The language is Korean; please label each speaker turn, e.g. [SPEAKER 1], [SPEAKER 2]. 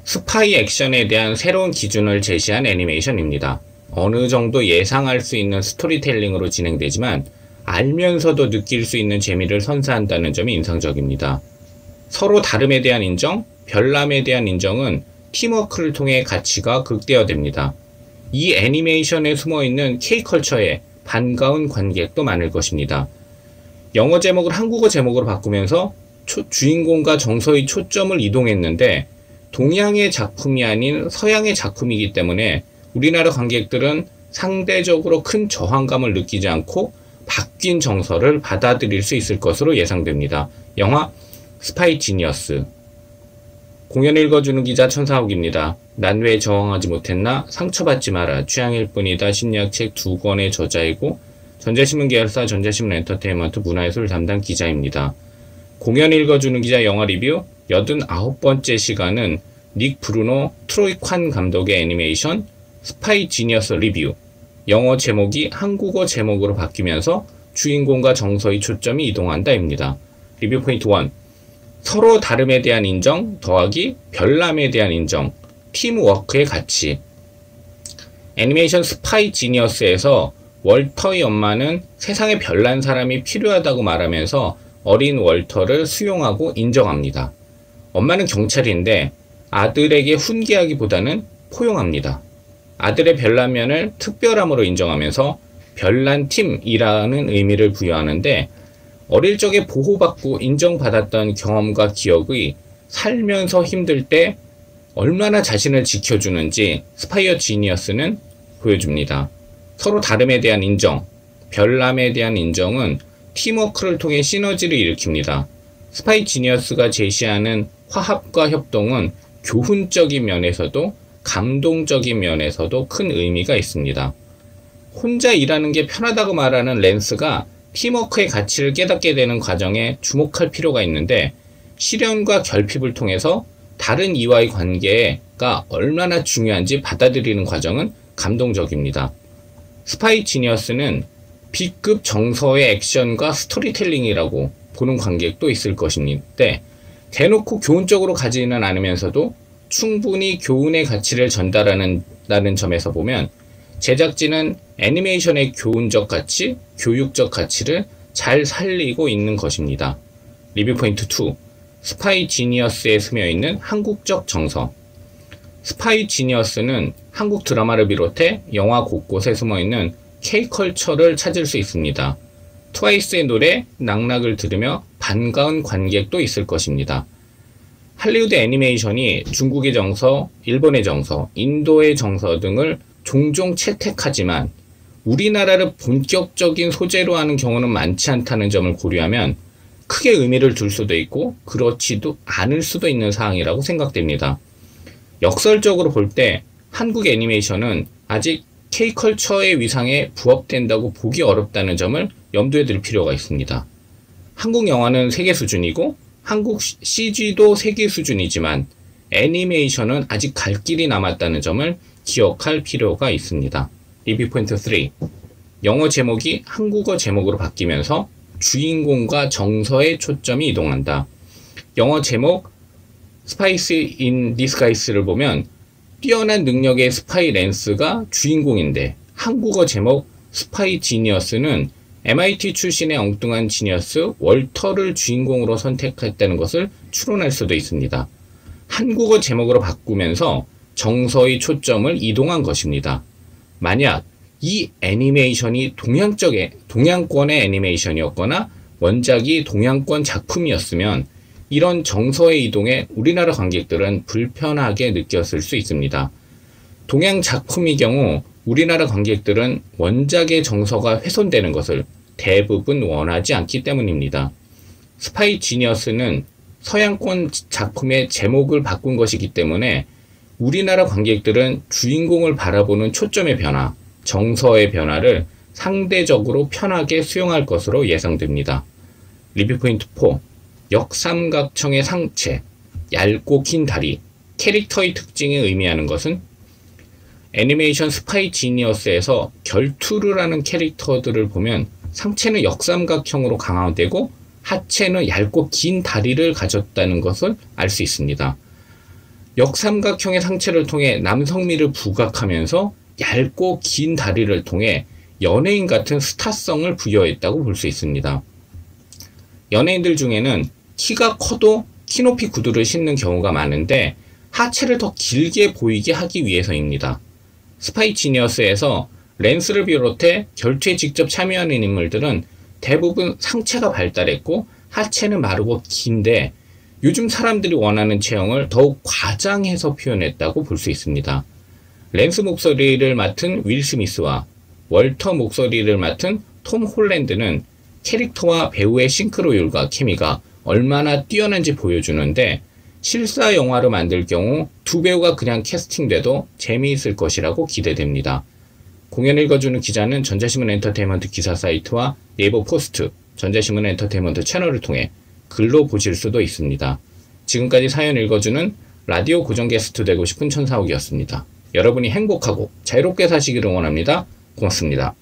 [SPEAKER 1] 스파이 액션에 대한 새로운 기준을 제시한 애니메이션입니다. 어느 정도 예상할 수 있는 스토리텔링으로 진행되지만 알면서도 느낄 수 있는 재미를 선사한다는 점이 인상적입니다. 서로 다름에 대한 인정, 별남에 대한 인정은 팀워크를 통해 가치가 극대화됩니다. 이 애니메이션에 숨어있는 K컬처에 반가운 관객도 많을 것입니다. 영어 제목을 한국어 제목으로 바꾸면서 주인공과 정서의 초점을 이동했는데 동양의 작품이 아닌 서양의 작품이기 때문에 우리나라 관객들은 상대적으로 큰 저항감을 느끼지 않고 바뀐 정서를 받아들일 수 있을 것으로 예상됩니다. 영화 스파이 지니어스. 공연 읽어주는 기자 천사옥입니다. 난 왜 저항하지 못했나? 상처받지 마라. 취향일 뿐이다. 심리학책 2권의 저자이고 전자신문 계열사 전자신문 엔터테인먼트 문화예술 담당 기자입니다. 공연 읽어주는 기자 영화 리뷰 89번째 시간은 닉 브루노 트로이 관 감독의 애니메이션 스파이 지니어스 리뷰. 영어 제목이 한국어 제목으로 바뀌면서 주인공과 정서의 초점이 이동한다입니다. 리뷰 포인트 1. 서로 다름에 대한 인정 더하기 별남에 대한 인정, 팀워크의 가치. 애니메이션 스파이 지니어스에서 월터의 엄마는 세상에 별난 사람이 필요하다고 말하면서 어린 월터를 수용하고 인정합니다. 엄마는 경찰인데 아들에게 훈계하기보다는 포용합니다. 아들의 별난 면을 특별함으로 인정하면서 별난 팀이라는 의미를 부여하는데 어릴 적에 보호받고 인정받았던 경험과 기억의 살면서 힘들 때 얼마나 자신을 지켜주는지 스파이어 지니어스는 보여줍니다. 서로 다름에 대한 인정, 별남에 대한 인정은 팀워크를 통해 시너지를 일으킵니다. 스파이 지니어스가 제시하는 화합과 협동은 교훈적인 면에서도 감동적인 면에서도 큰 의미가 있습니다. 혼자 일하는 게 편하다고 말하는 랜스가 팀워크의 가치를 깨닫게 되는 과정에 주목할 필요가 있는데 실현과 결핍을 통해서 다른 이와의 관계가 얼마나 중요한지 받아들이는 과정은 감동적입니다. 스파이 지니어스는 B급 정서의 액션과 스토리텔링이라고 보는 관객도 있을 것인데 대놓고 교훈적으로 가지는 않으면서도 충분히 교훈의 가치를 전달하는 점에서 보면 제작진은 애니메이션의 교훈적 가치, 교육적 가치를 잘 살리고 있는 것입니다. 리뷰 포인트 2. 스파이 지니어스에 스며있는 한국적 정서. 스파이 지니어스는 한국 드라마를 비롯해 영화 곳곳에 숨어있는 K컬처를 찾을 수 있습니다. 트와이스의 노래 낙낙을 들으며 반가운 관객도 있을 것입니다. 할리우드 애니메이션이 중국의 정서, 일본의 정서, 인도의 정서 등을 종종 채택하지만 우리나라를 본격적인 소재로 하는 경우는 많지 않다는 점을 고려하면 크게 의미를 둘 수도 있고 그렇지도 않을 수도 있는 사항이라고 생각됩니다. 역설적으로 볼 때 한국 애니메이션은 아직 K컬처의 위상에 부합된다고 보기 어렵다는 점을 염두에 둘 필요가 있습니다. 한국 영화는 세계 수준이고 한국 CG도 세계 수준이지만 애니메이션은 아직 갈 길이 남았다는 점을 기억할 필요가 있습니다. 리뷰 포인트 3. 영어 제목이 한국어 제목으로 바뀌면서 주인공과 정서의 초점이 이동한다. 영어 제목 스파이스 인 디스가이스를 보면 뛰어난 능력의 스파이 랜스가 주인공인데 한국어 제목 스파이 지니어스는 MIT 출신의 엉뚱한 지니어스 월터를 주인공으로 선택했다는 것을 추론할 수도 있습니다. 한국어 제목으로 바꾸면서 정서의 초점을 이동한 것입니다. 만약 이 애니메이션이 동양권의 애니메이션이었거나 원작이 동양권 작품이었으면 이런 정서의 이동에 우리나라 관객들은 불편하게 느꼈을 수 있습니다. 동양 작품의 경우 우리나라 관객들은 원작의 정서가 훼손되는 것을 대부분 원하지 않기 때문입니다. 스파이 지니어스는 서양권 작품의 제목을 바꾼 것이기 때문에 우리나라 관객들은 주인공을 바라보는 초점의 변화, 정서의 변화를 상대적으로 편하게 수용할 것으로 예상됩니다. 리뷰 포인트 4. 역삼각형의 상체, 얇고 긴 다리, 캐릭터의 특징이 의미하는 것은 애니메이션 스파이 지니어스에서 결투를 하는 캐릭터들을 보면 상체는 역삼각형으로 강화되고 하체는 얇고 긴 다리를 가졌다는 것을 알 수 있습니다. 역삼각형의 상체를 통해 남성미를 부각하면서 얇고 긴 다리를 통해 연예인 같은 스타성을 부여했다고 볼 수 있습니다. 연예인들 중에는 키가 커도 키높이 구두를 신는 경우가 많은데 하체를 더 길게 보이게 하기 위해서입니다. 스파이 지니어스에서 랜스를 비롯해 결투에 직접 참여하는 인물들은 대부분 상체가 발달했고 하체는 마르고 긴데 요즘 사람들이 원하는 체형을 더욱 과장해서 표현했다고 볼 수 있습니다. 랜스 목소리를 맡은 윌 스미스와 월터 목소리를 맡은 톰 홀랜드는 캐릭터와 배우의 싱크로율과 케미가 얼마나 뛰어난지 보여주는데 실사 영화를 만들 경우 두 배우가 그냥 캐스팅돼도 재미있을 것이라고 기대됩니다. 공연 읽어주는 기자는 전자신문 엔터테인먼트 기사 사이트와 네이버 포스트, 전자신문 엔터테인먼트 채널을 통해 글로 보실 수도 있습니다. 지금까지 사연 읽어주는 라디오 고정 게스트 되고 싶은 천사옥이었습니다. 여러분이 행복하고 자유롭게 사시기를 원합니다. 고맙습니다.